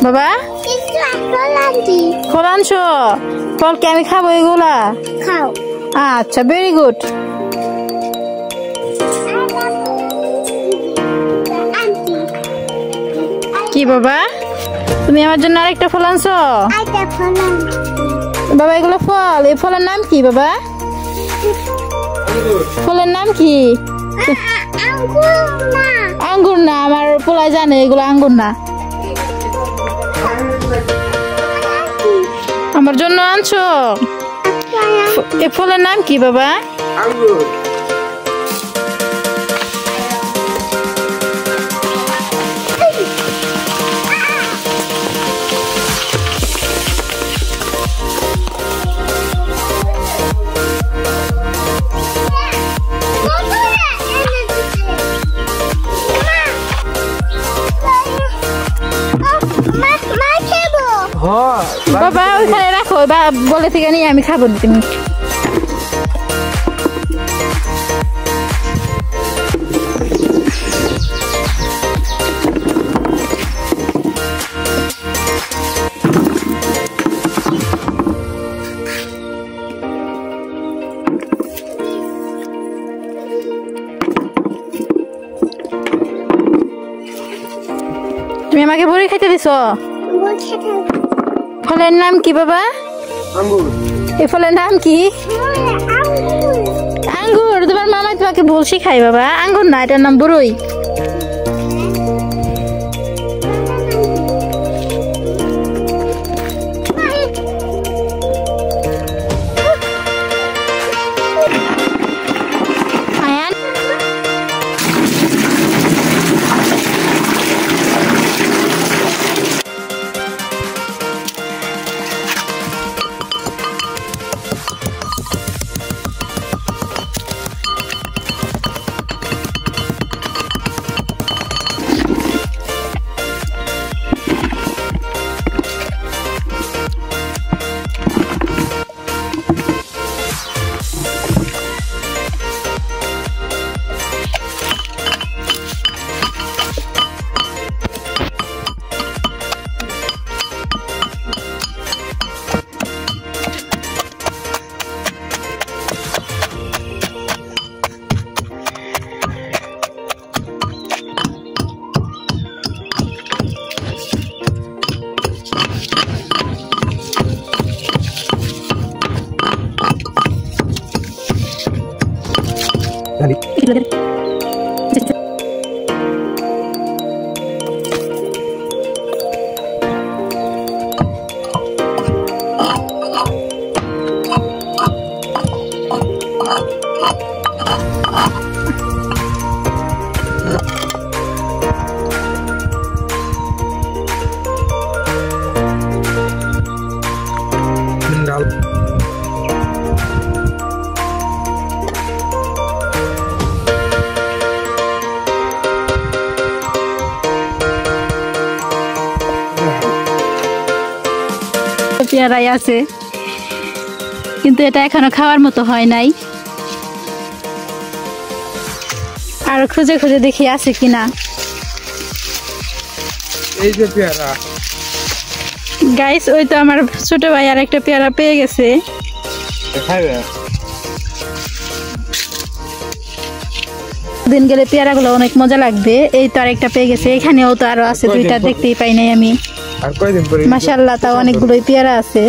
বাবা ফল আনছো? ফল কি আমি খাবো এগুলা? খাও। আচ্ছা, ভেরি গুড। কি বাবা, তুমি আমার জন্য আরেকটা ফল আনছো? বাবা এগুলো ফল, এই ফলের নাম কি বাবা? ফলের নাম কি? আঙ্গুর না, আমার পোলায় জানে এগুলো আঙ্গুর না। আমার জন্য আনছো? এই ফলের নাম কি বাবা? আঙ্গুর। বাবা ওইখানে রাখো, বলে থেকে নিয়ে আমি খাবো তুমি। তুমি আমাকে বড়ি খাইতে দিছো? ফলের নাম কি বাবা? আঙ্গুর। এই ফলের নাম কি? আঙ্গুর। তোমার মামা তোমাকে ভুল শিখাই বাবা, আঙ্গুর না, এটার নাম বড়ই। পেয়ারাই আছে, কিন্তু এটা এখনো খাওয়ার মতো হয় নাই। আর খুঁজে খুঁজে দেখি আছে কিনা। এই যে পেয়ারা গাইস, ওই তো আমার ছোট ভাই আর একটা পেয়ারা পেয়ে গেছে। দিন গেলে পেয়ারা গুলো অনেক মজা লাগবে। এই তো আরেকটা পেয়ে গেছে, এখানেও তো আরো আছে দুইটা, দেখতেই পাই নাই আমি। আর কয়দিন পরে মাশাআল্লাহ, তাও অনেকগুলোই পেয়ারা আছে।